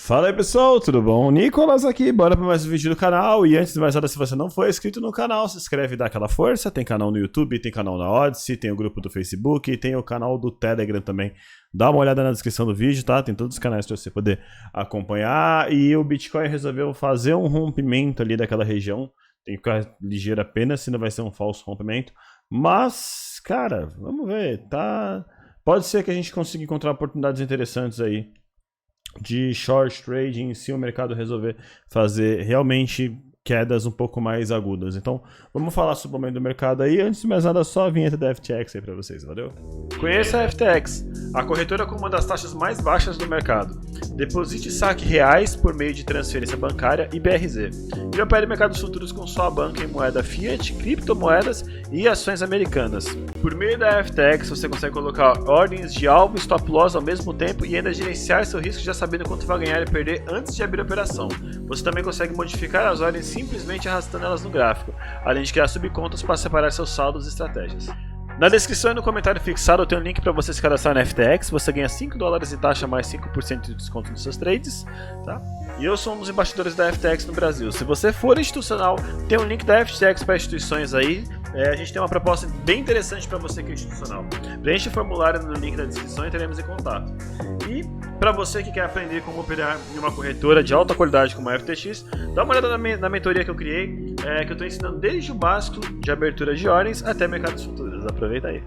Fala aí pessoal, tudo bom? Nicolas aqui, bora para mais um vídeo do canal. E antes de mais nada, se você não for inscrito no canal, se inscreve e dá aquela força. Tem canal no YouTube, tem canal na Odyssey, tem o grupo do Facebook e tem o canal do Telegram também. Dá uma olhada na descrição do vídeo, tá? Tem todos os canais para você poder acompanhar. E o Bitcoin resolveu fazer um rompimento ali daquela região. Tem que ficar ligeiro apenas, senão vai ser um falso rompimento. Mas, cara, vamos ver, tá? Pode ser que a gente consiga encontrar oportunidades interessantes aí de short trading se o mercado resolver fazer realmente quedas um pouco mais agudas. Então, vamos falar sobre o momento do mercado aí. Antes de mais nada, só a vinheta da FTX aí para vocês, valeu? Conheça a FTX, a corretora com uma das taxas mais baixas do mercado. Deposite e saque reais por meio de transferência bancária e BRZ. E opere mercados futuros com sua banca em moeda fiat, criptomoedas e ações americanas. Por meio da FTX, você consegue colocar ordens de alvo e stop loss ao mesmo tempo e ainda gerenciar seu risco já sabendo quanto vai ganhar e perder antes de abrir a operação. Você também consegue modificar as ordens simplesmente arrastando elas no gráfico, além de criar subcontas para separar seus saldos e estratégias. Na descrição e no comentário fixado eu tenho um link para você se cadastrar na FTX, você ganha $5 de taxa mais 5% de desconto nos seus trades, tá? E eu sou um dos embaixadores da FTX no Brasil. Se você for institucional, tem um link da FTX para instituições aí. A gente tem uma proposta bem interessante para você que é institucional. Preenche o formulário no link da descrição e teremos em contato. E para você que quer aprender como operar em uma corretora de alta qualidade como a FTX, dá uma olhada na mentoria que eu criei, que eu estou ensinando desde o básico de abertura de ordens até mercados futuros. Aproveita aí.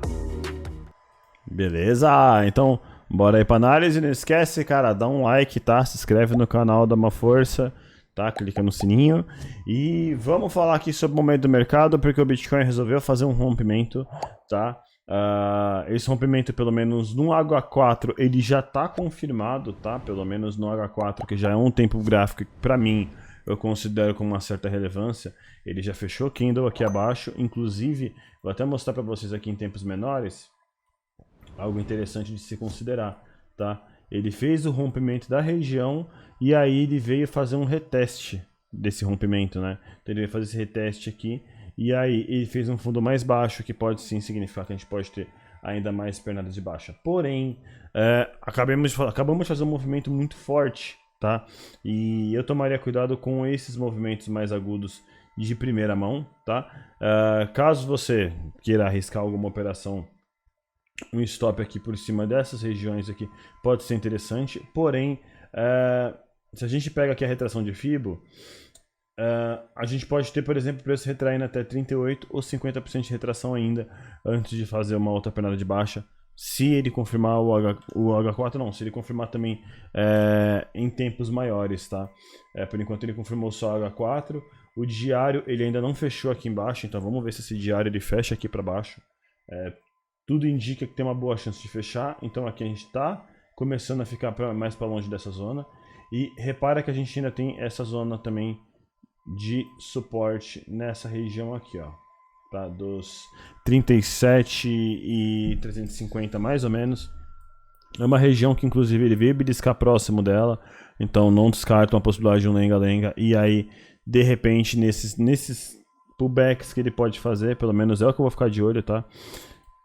Beleza, então bora aí para análise. Não esquece, cara, dá um like, tá? Se inscreve no canal, dá uma força, tá? Clica no sininho. E vamos falar aqui sobre o momento do mercado, porque o Bitcoin resolveu fazer um rompimento, tá? Esse rompimento, pelo menos no H4, ele já está confirmado, tá? Pelo menos no H4, que já é um tempo gráfico que, para mim, eu considero com uma certa relevância. Ele já fechou candle aqui abaixo. Inclusive, vou até mostrar para vocês aqui em tempos menores algo interessante de se considerar, tá? Ele fez o rompimento da região e aí ele veio fazer um reteste desse rompimento, né? Então ele veio fazer esse reteste aqui. E aí ele fez um fundo mais baixo, que pode sim significar que a gente pode ter ainda mais pernadas de baixa. Porém, acabamos de fazer um movimento muito forte, tá? E eu tomaria cuidado com esses movimentos mais agudos de primeira mão, tá? Caso você queira arriscar alguma operação, um stop aqui por cima dessas regiões aqui pode ser interessante. Porém, se a gente pega aqui a retração de Fibo, a gente pode ter, por exemplo, o preço retraindo até 38% ou 50% de retração ainda antes de fazer uma outra pernada de baixa. Se ele confirmar o H4, não. Se ele confirmar também em tempos maiores, tá? Por enquanto ele confirmou só o H4. O diário ele ainda não fechou aqui embaixo, então vamos ver se esse diário ele fecha aqui para baixo. Tudo indica que tem uma boa chance de fechar, então aqui a gente está começando a ficar mais para longe dessa zona. E repara que a gente ainda tem essa zona também de suporte nessa região aqui, ó, tá? Dos 37 e 350 mais ou menos. É uma região que inclusive ele veio beliscar próximo dela, então não descarta uma possibilidade de um lenga-lenga. E aí, de repente, nesses pullbacks que ele pode fazer, pelo menos é o que eu vou ficar de olho, tá?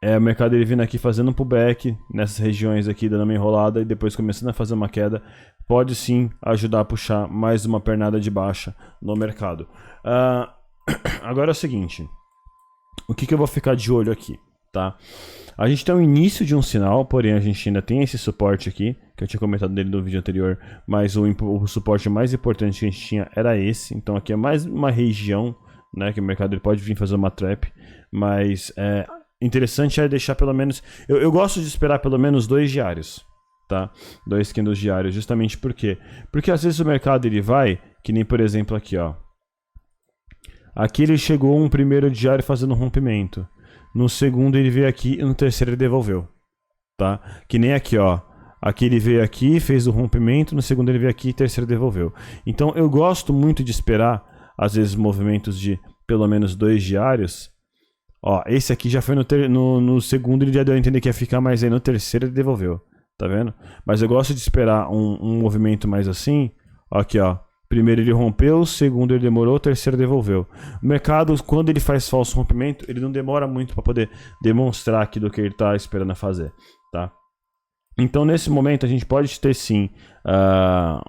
O mercado ele vindo aqui fazendo um pullback nessas regiões aqui, dando uma enrolada e depois começando a fazer uma queda, pode sim ajudar a puxar mais uma pernada de baixa no mercado. Agora é o seguinte, o que eu vou ficar de olho aqui, tá? A gente tem o início de um sinal, porém a gente ainda tem esse suporte aqui, que eu tinha comentado dele no vídeo anterior, mas o suporte mais importante que a gente tinha era esse. Então aqui é mais uma região, né, que o mercado ele pode vir fazer uma trap, mas interessante é deixar pelo menos... Eu gosto de esperar pelo menos 2 diários, tá? 2 candles diários, justamente por quê? Porque às vezes o mercado ele vai, que nem por exemplo aqui, ó. Aqui ele chegou um primeiro diário fazendo um rompimento. No segundo ele veio aqui e no terceiro ele devolveu, tá? Que nem aqui, ó. Aqui ele veio aqui, fez o rompimento, no segundo ele veio aqui e terceiro devolveu. Então eu gosto muito de esperar, às vezes, movimentos de pelo menos 2 diários. Ó, esse aqui já foi no segundo, ele já deu a entender que ia ficar, mas aí no terceiro ele devolveu, tá vendo? Mas eu gosto de esperar um movimento mais assim, ó, aqui ó, primeiro ele rompeu, segundo ele demorou, terceiro devolveu. O mercado, quando ele faz falso rompimento, ele não demora muito para poder demonstrar aquilo que ele está esperando fazer, tá? Então, nesse momento, a gente pode ter sim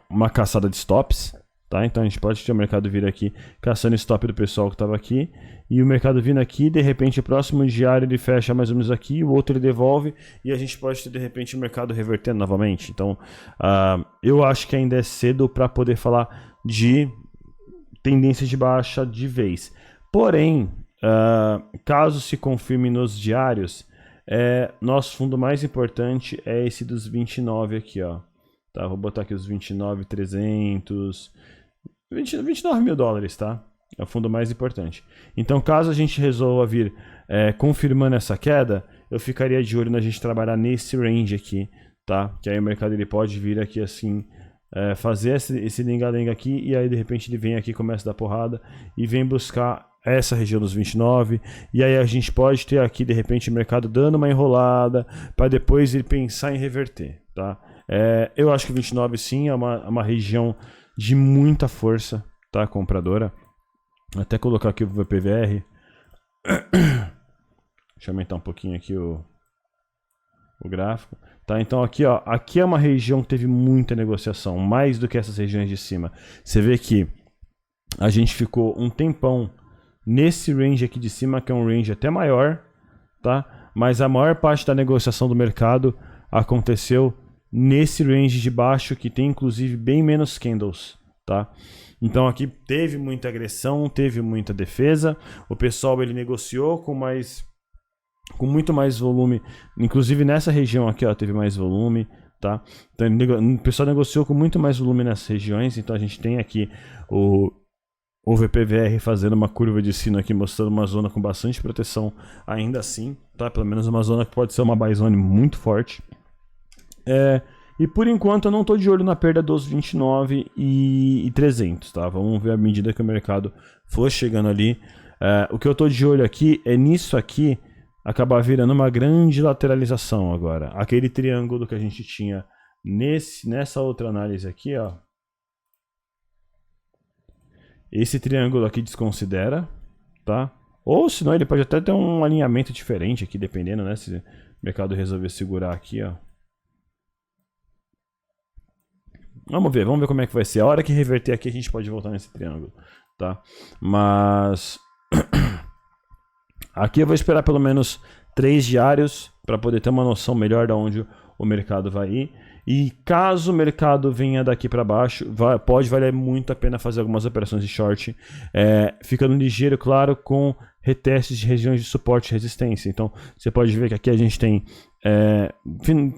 uma caçada de stops, tá? Então, a gente pode ter o mercado vir aqui caçando stop do pessoal que estava aqui, e o mercado vindo aqui, de repente, o próximo diário ele fecha mais ou menos aqui, o outro ele devolve, e a gente pode ter, de repente, o mercado revertendo novamente. Então, eu acho que ainda é cedo para poder falar de tendência de baixa de vez. Porém, caso se confirme nos diários, nosso fundo mais importante é esse dos 29 aqui, ó. Tá, vou botar aqui os 29.300, 29 mil dólares, tá? É o fundo mais importante. Então, caso a gente resolva vir confirmando essa queda, eu ficaria de olho na gente trabalhar nesse range aqui, tá? Que aí o mercado ele pode vir aqui assim, fazer esse lenga-lenga aqui, e aí de repente ele vem aqui, começa a dar porrada e vem buscar essa região dos 29, e aí a gente pode ter aqui de repente o mercado dando uma enrolada para depois ele pensar em reverter, tá? Eu acho que 29 sim é uma região de muita força, tá, compradora. Vou até colocar aqui o VPVR. Deixa eu aumentar um pouquinho aqui o gráfico. Tá, então aqui, ó, aqui é uma região que teve muita negociação, mais do que essas regiões de cima. Você vê que a gente ficou um tempão nesse range aqui de cima, que é um range até maior, tá? Mas a maior parte da negociação do mercado aconteceu nesse range de baixo, que tem inclusive bem menos candles, tá? Então aqui teve muita agressão, teve muita defesa. O pessoal ele negociou com muito mais volume, inclusive nessa região aqui, ó, teve mais volume, tá? Então o pessoal negociou com muito mais volume nessas regiões. Então a gente tem aqui o VPVR fazendo uma curva de sino aqui, mostrando uma zona com bastante proteção ainda assim, tá? Pelo menos uma zona que pode ser uma buy zone muito forte. E por enquanto eu não estou de olho na perda dos 29.300, tá? Vamos ver à medida que o mercado for chegando ali. O que eu estou de olho aqui é nisso aqui acabar virando uma grande lateralização agora. Aquele triângulo que a gente tinha nessa outra análise aqui, ó. Esse triângulo aqui desconsidera, tá? Ou senão ele pode até ter um alinhamento diferente aqui, dependendo, né? Se o mercado resolver segurar aqui, ó. Vamos ver como é que vai ser. A hora que reverter aqui a gente pode voltar nesse triângulo, tá? Mas aqui eu vou esperar pelo menos 3 diários para poder ter uma noção melhor de onde o mercado vai ir. E caso o mercado venha daqui para baixo, pode valer muito a pena fazer algumas operações de short, ficando ligeiro, claro, com retestes de regiões de suporte e resistência. Então você pode ver que aqui a gente tem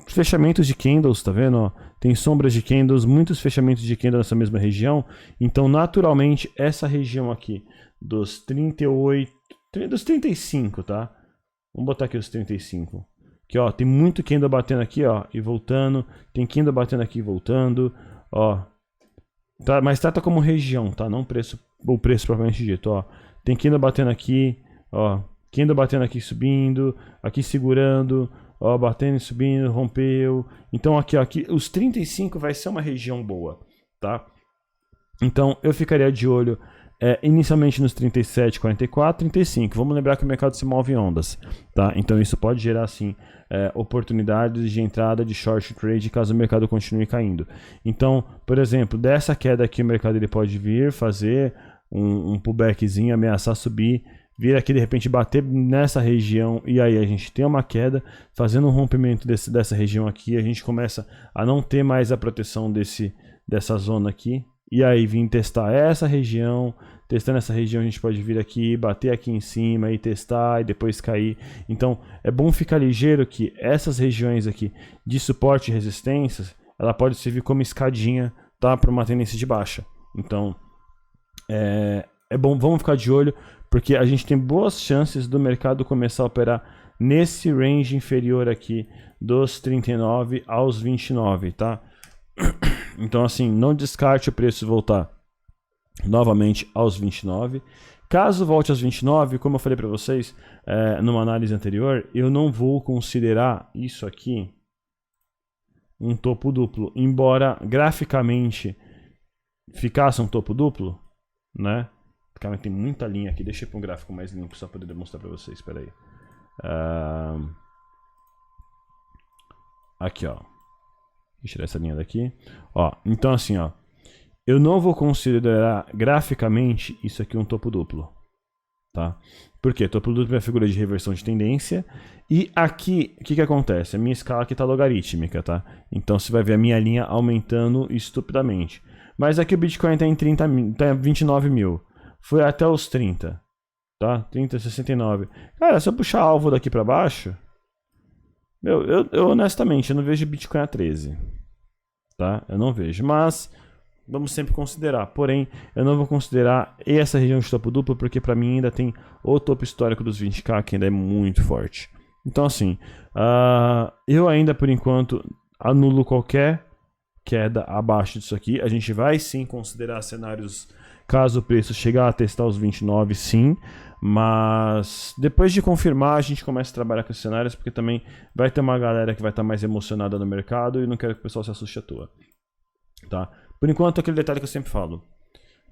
fechamentos de candles, tá vendo? Ó? Tem sombras de candles, muitos fechamentos de candles nessa mesma região. Então naturalmente essa região aqui dos 38, dos 35, tá? Vamos botar aqui os 35. Aqui, ó, tem muito candle batendo aqui, ó, e voltando. Tem candle batendo aqui e voltando, ó. Tá, mas trata como região, tá? Não o preço propriamente dito, ó. Tem candle batendo aqui, ó. Candle batendo aqui, subindo. Aqui segurando, ó, batendo e subindo, rompeu. Então aqui, ó, aqui, os 35 vai ser uma região boa, tá? Então eu ficaria de olho inicialmente nos 37, 44, 35. Vamos lembrar que o mercado se move em ondas, tá? Então isso pode gerar sim oportunidades de entrada de short trade caso o mercado continue caindo. Então, por exemplo, dessa queda aqui o mercado ele pode vir fazer um pullbackzinho, ameaçar subir, vir aqui de repente bater nessa região e aí a gente tem uma queda, fazendo um rompimento dessa região aqui, a gente começa a não ter mais a proteção dessa zona aqui. E aí vir testar essa região, testando essa região a gente pode vir aqui, bater aqui em cima e testar e depois cair. Então é bom ficar ligeiro que essas regiões aqui de suporte e resistências, ela pode servir como escadinha, tá, para uma tendência de baixa. Então é bom, vamos ficar de olho, porque a gente tem boas chances do mercado começar a operar nesse range inferior aqui dos 39 aos 29, tá? Então assim, não descarte o preço voltar novamente aos 29. Caso volte aos 29, como eu falei para vocês numa análise anterior, eu não vou considerar isso aqui um topo duplo, embora graficamente ficasse um topo duplo, né? Cara, tem muita linha aqui, deixa eu ir para um gráfico mais limpo só para poder demonstrar para vocês, espera aí. Aqui, ó. Deixa eu tirar essa linha daqui. Ó, então assim, ó. Eu não vou considerar graficamente isso aqui um topo duplo. Tá? Por quê? Topo duplo é a figura de reversão de tendência. E aqui, o que que acontece? A minha escala aqui tá logarítmica, tá? Então você vai ver a minha linha aumentando estupidamente. Mas aqui o Bitcoin tá em 29 mil. Foi até os 30. Tá? 30, 69. Cara, se eu puxar alvo daqui pra baixo... Eu honestamente, eu não vejo Bitcoin a 13. Tá? Eu não vejo. Mas... vamos sempre considerar, porém, eu não vou considerar essa região de topo duplo, porque para mim ainda tem o topo histórico dos 20k, que ainda é muito forte. Então assim, eu ainda por enquanto anulo qualquer queda abaixo disso aqui. A gente vai sim considerar cenários caso o preço chegar a testar os 29, sim, mas depois de confirmar a gente começa a trabalhar com esses cenários, porque também vai ter uma galera que vai estar mais emocionada no mercado e não quero que o pessoal se assuste à toa, tá? Por enquanto, aquele detalhe que eu sempre falo.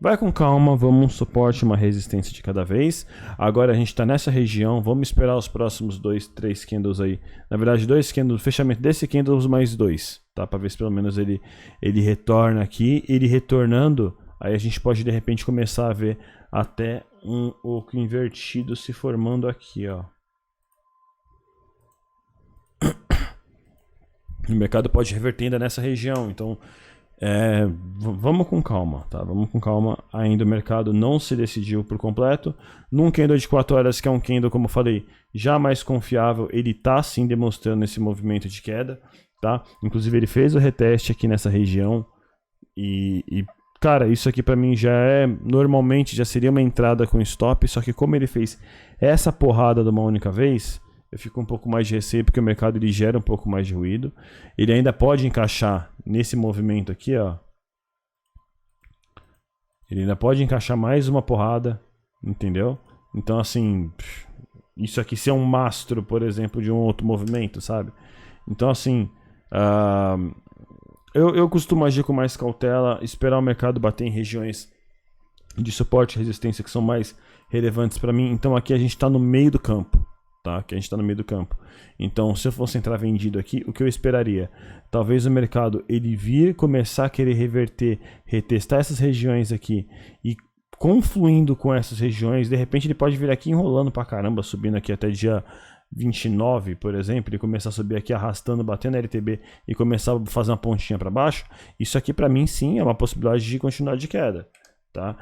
Vai com calma, vamos suporte uma resistência de cada vez. Agora a gente está nessa região, vamos esperar os próximos 2, 3 candles aí. Na verdade, 2 candles, fechamento desse candles mais 2, tá? Para ver se pelo menos ele retorna aqui. Ele retornando, aí a gente pode de repente começar a ver até um oco invertido se formando aqui, ó. O mercado pode reverter ainda nessa região, então... vamos com calma, tá? Vamos com calma. Ainda o mercado não se decidiu por completo. Num candle de 4 horas, que é um candle, como eu falei, já mais confiável, ele tá sim demonstrando esse movimento de queda, tá? Inclusive ele fez o reteste aqui nessa região e cara, isso aqui pra mim já normalmente já seria uma entrada com stop, só que como ele fez essa porrada de uma única vez, eu fico um pouco mais de receio, porque o mercado ele gera um pouco mais de ruído. Ele ainda pode encaixar nesse movimento aqui, ó. Ele ainda pode encaixar mais uma porrada, entendeu? Então, assim, isso aqui se é um mastro, por exemplo, de um outro movimento, sabe? Então, assim, eu costumo agir com mais cautela, esperar o mercado bater em regiões de suporte e resistência que são mais relevantes para mim. Então, aqui a gente está no meio do campo. Tá? Que a gente está no meio do campo. Então, se eu fosse entrar vendido aqui, o que eu esperaria? Talvez o mercado ele vir começar a querer reverter, retestar essas regiões aqui e confluindo com essas regiões, de repente ele pode vir aqui enrolando pra caramba, subindo aqui até dia 29, por exemplo, ele começar a subir aqui arrastando, batendo a LTB e começar a fazer uma pontinha para baixo. Isso aqui para mim sim é uma possibilidade de continuar de queda, tá?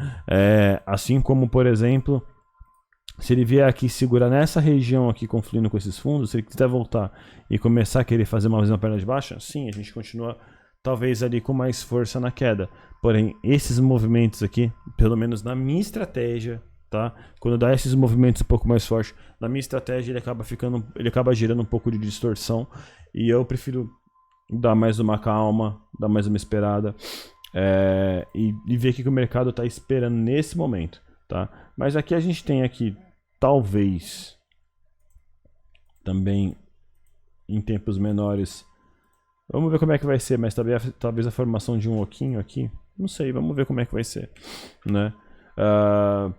Assim como, por exemplo, se ele vier aqui segurar nessa região aqui confluindo com esses fundos, se ele quiser voltar e começar a querer fazer uma perna de baixa, sim, a gente continua talvez ali com mais força na queda. Porém, esses movimentos aqui, pelo menos na minha estratégia, tá? Quando dá esses movimentos um pouco mais fortes, na minha estratégia ele acaba gerando um pouco de distorção e eu prefiro dar mais uma calma, dar mais uma esperada e ver o que o mercado está esperando nesse momento. Tá? Mas aqui a gente tem aqui, talvez, também em tempos menores. Vamos ver como é que vai ser, mas talvez a formação de um oquinho aqui. Não sei, vamos ver como é que vai ser, né?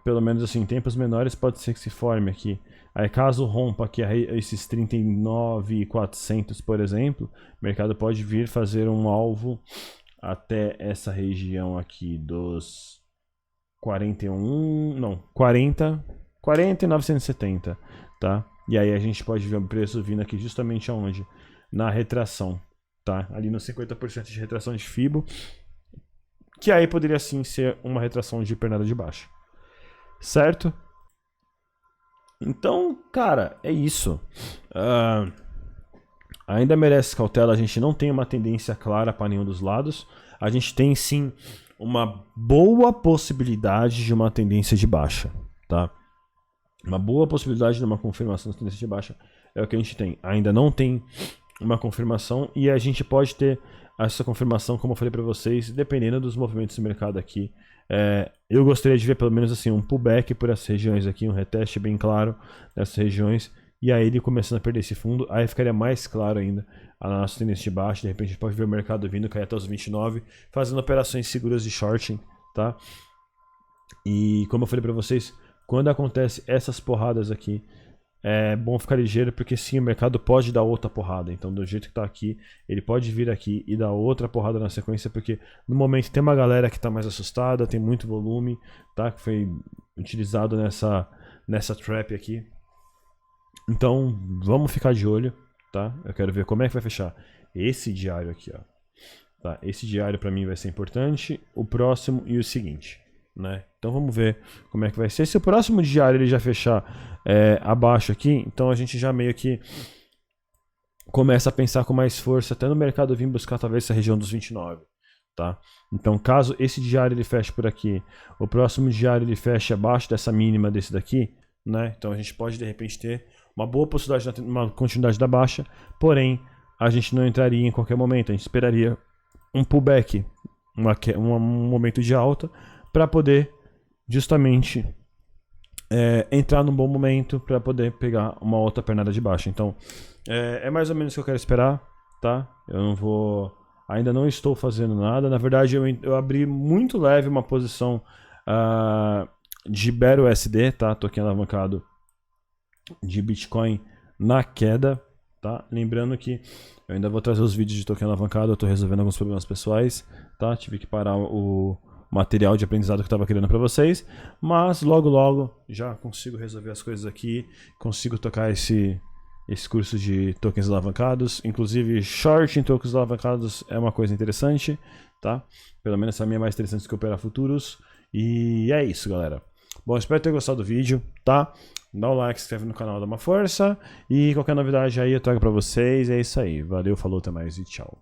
Pelo menos assim, em tempos menores pode ser que se forme aqui. Aí caso rompa aqui esses 39.400, por exemplo, o mercado pode vir fazer um alvo até essa região aqui dos 40 e 970, tá? E aí a gente pode ver o preço vindo aqui justamente aonde? Na retração, tá? Ali no 50% de retração de Fibo, que aí poderia sim ser uma retração de pernada de baixa, certo? Então, cara, é isso. Ainda merece cautela, a gente não tem uma tendência clara para nenhum dos lados. A gente tem sim uma boa possibilidade de uma tendência de baixa, tá? Uma boa possibilidade de uma confirmação da tendência de baixa é o que a gente tem. Ainda não tem uma confirmação e a gente pode ter essa confirmação, como eu falei para vocês, dependendo dos movimentos do mercado aqui. Eu gostaria de ver pelo menos assim um pullback por essas regiões aqui, um reteste bem claro nessas regiões. E aí ele começando a perder esse fundo, aí ficaria mais claro ainda a nossa tendência de baixa. De repente a gente pode ver o mercado vindo, cair até os 29, fazendo operações seguras de shorting, tá? E como eu falei para vocês, quando acontece essas porradas aqui, é bom ficar ligeiro, porque sim, o mercado pode dar outra porrada. Então, do jeito que tá aqui, ele pode vir aqui e dar outra porrada na sequência, porque no momento tem uma galera que tá mais assustada, tem muito volume, tá? Que foi utilizado nessa trap aqui. Então, vamos ficar de olho, tá? Eu quero ver como é que vai fechar esse diário aqui, ó. Tá? Esse diário para mim vai ser importante, o próximo e o seguinte, né? Então vamos ver como é que vai ser. Se o próximo diário ele já fechar abaixo aqui, então a gente já meio que começa a pensar com mais força, até no mercado vir buscar talvez essa região dos 29, tá? Então caso esse diário ele feche por aqui, o próximo diário ele feche abaixo dessa mínima desse daqui, né? Então a gente pode de repente ter uma boa possibilidade de uma continuidade da baixa, porém a gente não entraria em qualquer momento, a gente esperaria um pullback, um momento de alta, para poder justamente entrar num bom momento para poder pegar uma outra pernada de baixa. Então é mais ou menos o que eu quero esperar, tá? Eu não vou, ainda não estou fazendo nada. Na verdade eu abri muito leve uma posição de BERUSD, tá? Tô aqui alavancado de Bitcoin na queda, tá? Lembrando que eu ainda vou trazer os vídeos de token alavancado, eu tô resolvendo alguns problemas pessoais, tá? Tive que parar o material de aprendizado que eu tava criando para vocês, mas logo já consigo resolver as coisas aqui, consigo tocar esse curso de tokens alavancados, inclusive short em tokens alavancados é uma coisa interessante, tá? Pelo menos a minha é mais interessante do que operar futuros, e é isso, galera. Bom, espero ter gostado do vídeo, tá? Dá o like, se inscreve no canal, dá uma força. E qualquer novidade aí eu trago pra vocês. É isso aí. Valeu, falou, até mais e tchau.